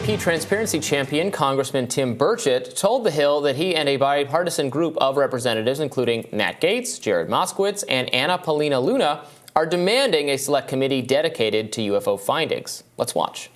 UAP transparency champion, Congressman Tim Burchett, told The Hill that he and a bipartisan group of representatives, including Matt Gaetz, Jared Moskowitz, and Anna Paulina Luna, are demanding a select committee dedicated to UFO findings. Let's watch.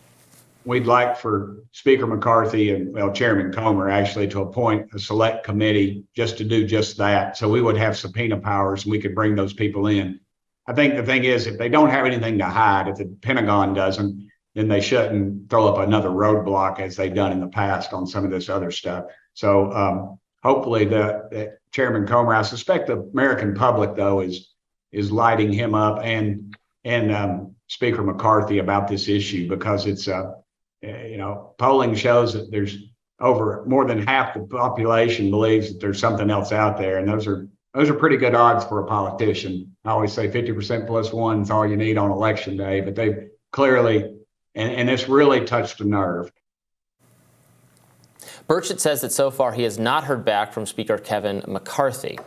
We'd like for Speaker McCarthy and, Chairman Comer actually to appoint a select committee just to do just that. So we would have subpoena powers and we could bring those people in. I think the thing is, if they don't have anything to hide, if the Pentagon doesn't, then they shouldn't throw up another roadblock as they've done in the past on some of this other stuff. So hopefully the Chairman Comer, I suspect the American public, though, is lighting him up and Speaker McCarthy about this issue, because it's polling shows that there's more than half the population believes that there's something else out there, and those are pretty good odds for a politician. I always say 50% plus one is all you need on election day, but they clearly, and it's really touched a nerve. Burchett says that so far he has not heard back from Speaker Kevin McCarthy.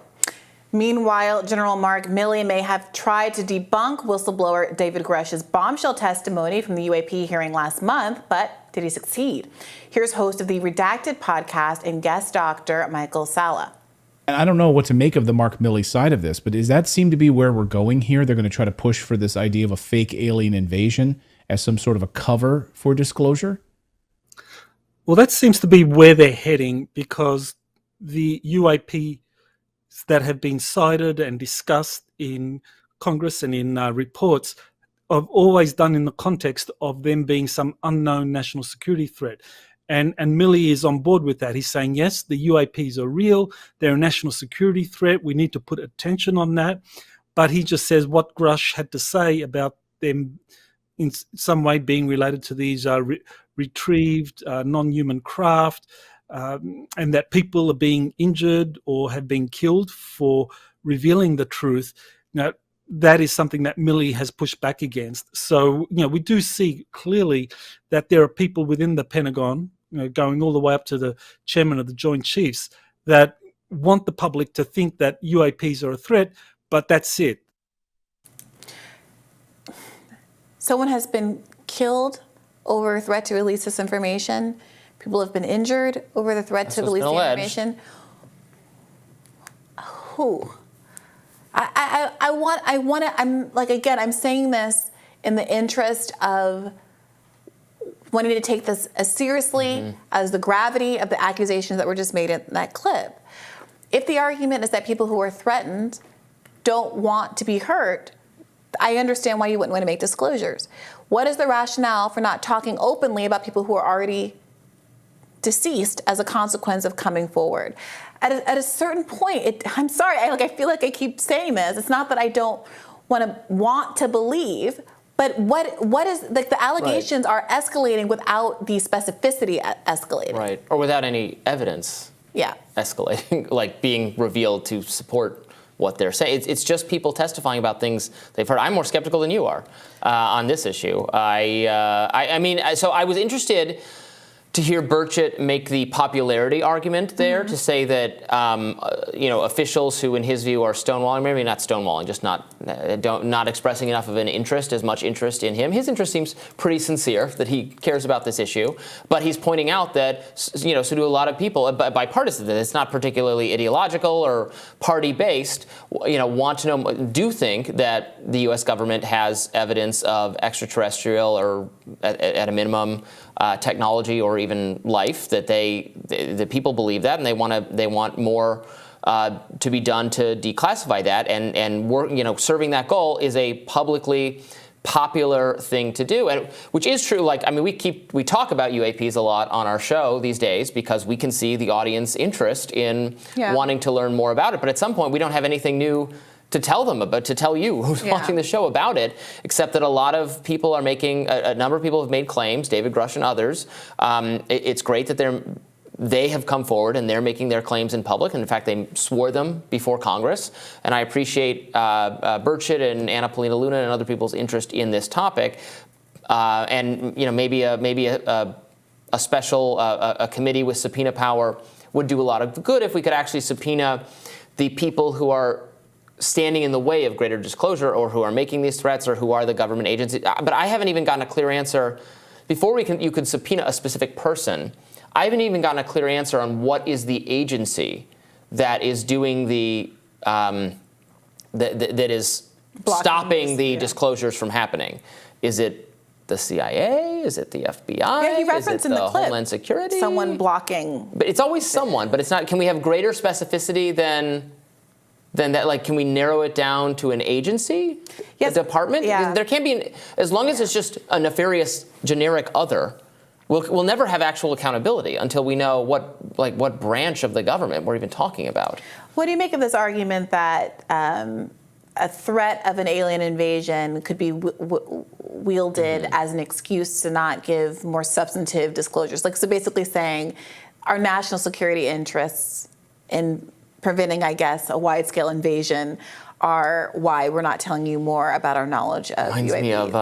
Meanwhile, General Mark Milley may have tried to debunk whistleblower David Grusch's bombshell testimony from the UAP hearing last month, but did he succeed? Here's host of the Redacted podcast and guest doctor Michael Salla. And I don't know what to make of the Mark Milley side of this, but does that seem to be where we're going here? They're going to try to push for this idea of a fake alien invasion as some sort of a cover for disclosure? Well, that seems to be where they're heading, because the UAP that have been cited and discussed in Congress and in reports have always done in the context of them being some unknown national security threat. And Millie is on board with that. He's saying, yes, the UAPs are real. They're a national security threat. We need to put attention on that. But he just says what Grusch had to say about them in some way being related to these retrieved non-human craft, and that people are being injured or have been killed for revealing the truth. Now, that is something that Millie has pushed back against. So, we do see clearly that there are people within the Pentagon, going all the way up to the chairman of the Joint Chiefs, that want the public to think that UAPs are a threat, but that's it. Someone has been killed over a threat to release this information. People have been injured over the threat to release the information. Who? I'm saying this in the interest of wanting to take this as seriously as the gravity of the accusations that were just made in that clip. If the argument is that people who are threatened don't want to be hurt, I understand why you wouldn't want to make disclosures. What is the rationale for not talking openly about people who are already deceased as a consequence of coming forward? At a certain point, I'm sorry, I feel like I keep saying this. It's not that I don't want to believe, but what is, like, the allegations are escalating without the specificity escalating. Right, or without any evidence escalating, like being revealed to support what they're saying. It's just people testifying about things they've heard. I'm more skeptical than you are on this issue. So I was interested to hear Burchett make the popularity argument there, to say that officials who, in his view, are stonewalling, maybe not stonewalling, just not expressing enough of an interest, as much interest in him. His interest seems pretty sincere, that he cares about this issue, but he's pointing out that so do a lot of people, bipartisan, that it's not particularly ideological or party-based. Want to know, do think that the U.S. government has evidence of extraterrestrial or at a minimum technology or even life, that the people believe that, and they want more to be done to declassify that, and work, serving that goal is a publicly popular thing to do, and which is true. We talk about UAPs a lot on our show these days because we can see the audience interest in wanting to learn more about it. But at some point, we don't have anything new to tell them about, to tell you who's watching the show about it, except that a lot of people are making, a number of people have made claims, David Grusch and others. It's great that they have come forward and they're making their claims in public. And in fact, they swore them before Congress. And I appreciate Burchett and Anna Paulina Luna and other people's interest in this topic. Maybe a special a committee with subpoena power would do a lot of good if we could actually subpoena the people who are standing in the way of greater disclosure, or who are making these threats, or who are the government agencies. But I haven't even gotten a clear answer before you could subpoena a specific person, I haven't even gotten a clear answer on what is the agency that is doing that is stopping the disclosures from happening. Is it the CIA? Is it the FBI? Yeah, he referenced is it in the clip Homeland Security? someone blocking. But it's always someone. But it's not. Can we have greater specificity than that? Like, can we narrow it down to an agency, a department? Yeah. There can't be, as long as it's just a nefarious generic other. We'll never have actual accountability until we know what branch of the government we're even talking about. What do you make of this argument that a threat of an alien invasion could be wielded as an excuse to not give more substantive disclosures? Like, so basically saying our national security interests in preventing, I guess, a wide-scale invasion are why we're not telling you more about our knowledge of Reminds UAPs. me of,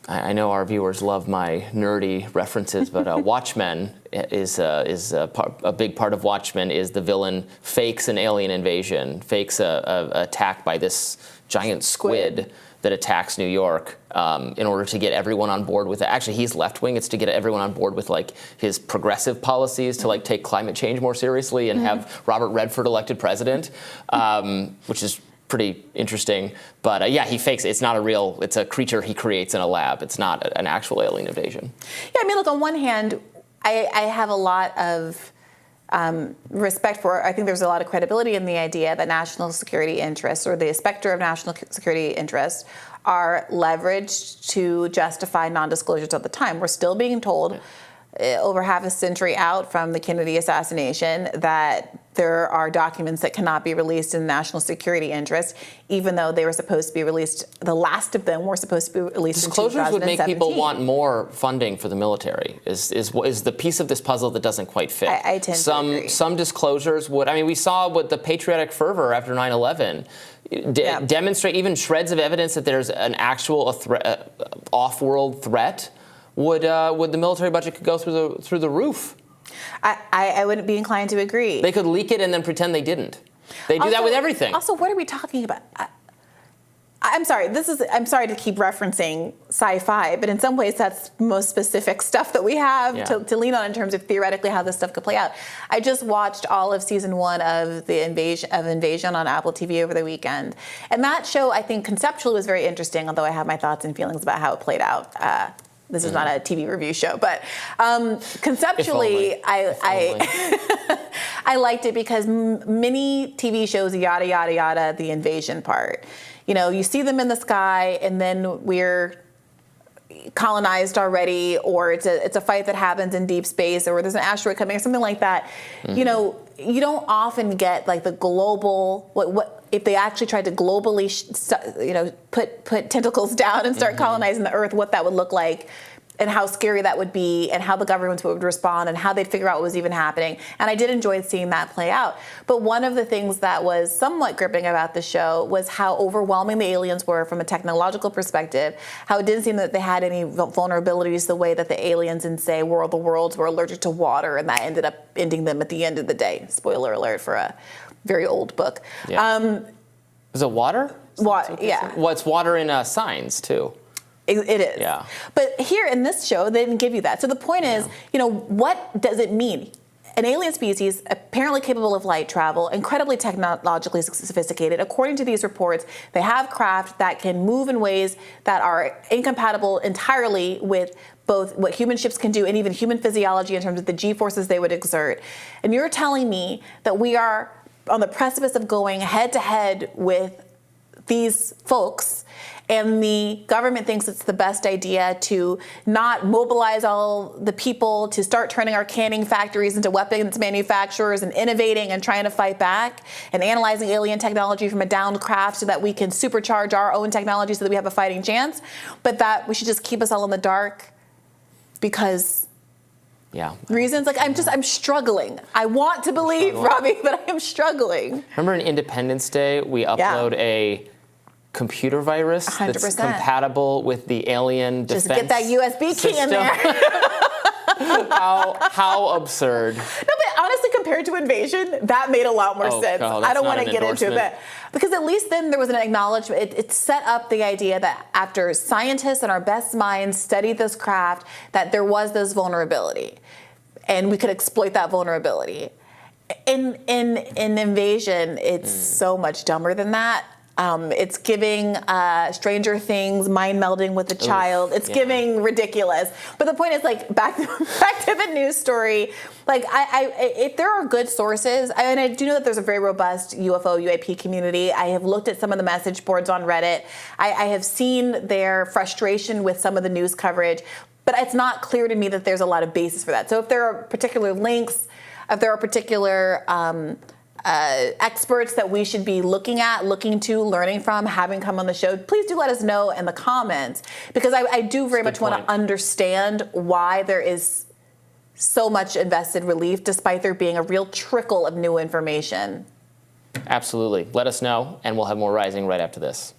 I know our viewers love my nerdy references, but Watchmen is a big part of Watchmen is the villain fakes an alien invasion, fakes a attack by this giant squid that attacks New York in order to get everyone on board with it. Actually, he's left-wing. It's to get everyone on board with like his progressive policies to like take climate change more seriously and have Robert Redford elected president, which is pretty interesting. But yeah, he fakes it. It's not a real, it's a creature he creates in a lab. It's not an actual alien invasion. Yeah, I mean, look, on one hand, I have a lot of respect for, I think there's a lot of credibility in the idea that national security interests or the specter of national security interests are leveraged to justify non-disclosures at the time. We're still being told over half a century out from the Kennedy assassination that there are documents that cannot be released in national security interest, even though they were supposed to be released. The last of them were supposed to be released in 2017. Disclosures would make people want more funding for the military, is the piece of this puzzle that doesn't quite fit. I tend to agree. Some disclosures would, I mean, we saw with the patriotic fervor after 9/11, demonstrate even shreds of evidence that there's an actual off-world threat. Would the military budget could go through the roof? I wouldn't be inclined to agree. They could leak it and then pretend they didn't. They do that with everything. Also, what are we talking about? I'm sorry. I'm sorry to keep referencing sci-fi, but in some ways, that's the most specific stuff that we have to lean on in terms of theoretically how this stuff could play out. I just watched all of season 1 of the Invasion on Apple TV over the weekend, and that show, I think, conceptually was very interesting. Although I have my thoughts and feelings about how it played out. This is not a TV review show, but conceptually, I liked it because many TV shows, yada, yada, yada, the invasion part. You know, you see them in the sky, and then we're colonized already, or it's a fight that happens in deep space, or there's an asteroid coming, or something like that. You know, you don't often get like the global, what if they actually tried to globally, put tentacles down and start colonizing the Earth, what that would look like, and how scary that would be, and how the governments would respond, and how they'd figure out what was even happening. And I did enjoy seeing that play out. But one of the things that was somewhat gripping about the show was how overwhelming the aliens were from a technological perspective, how it didn't seem that they had any vulnerabilities the way that the aliens in, say, War of the Worlds were allergic to water, and that ended up ending them at the end of the day. Spoiler alert for a very old book. Yeah. Is it water? Yeah. Well, it's water in Signs, too. It is. Yeah. But here in this show, they didn't give you that. So the point is, what does it mean? An alien species, apparently capable of light travel, incredibly technologically sophisticated. According to these reports, they have craft that can move in ways that are incompatible entirely with both what human ships can do and even human physiology in terms of the G-forces they would exert. And you're telling me that we are on the precipice of going head-to-head with these folks, and the government thinks it's the best idea to not mobilize all the people to start turning our canning factories into weapons manufacturers and innovating and trying to fight back and analyzing alien technology from a downed craft so that we can supercharge our own technology so that we have a fighting chance, but that we should just keep us all in the dark because reasons. Like, I'm struggling. I want to believe, Robbie, but I am struggling. Remember in Independence Day, we upload a computer virus 100%. That's compatible with the alien defense Just get that USB key in there. How absurd. No, but honestly, compared to invasion, that made a lot more sense. God, I don't that's want to not get an into it, because at least then there was an acknowledgement. It set up the idea that after scientists and our best minds studied this craft, that there was this vulnerability, and we could exploit that vulnerability. In invasion, it's so much dumber than that. It's giving Stranger Things, mind melding with a child. It's giving ridiculous. But the point is, like, back to the news story. Like, if there are good sources, and I do know that there's a very robust UFO UAP community. I have looked at some of the message boards on Reddit. I have seen their frustration with some of the news coverage, but it's not clear to me that there's a lot of basis for that. So if there are particular links, if there are particular experts that we should be looking to, learning from, having come on the show, please do let us know in the comments, because I do very much want to understand why there is so much invested relief despite there being a real trickle of new information. Absolutely. Let us know, and we'll have more Rising right after this.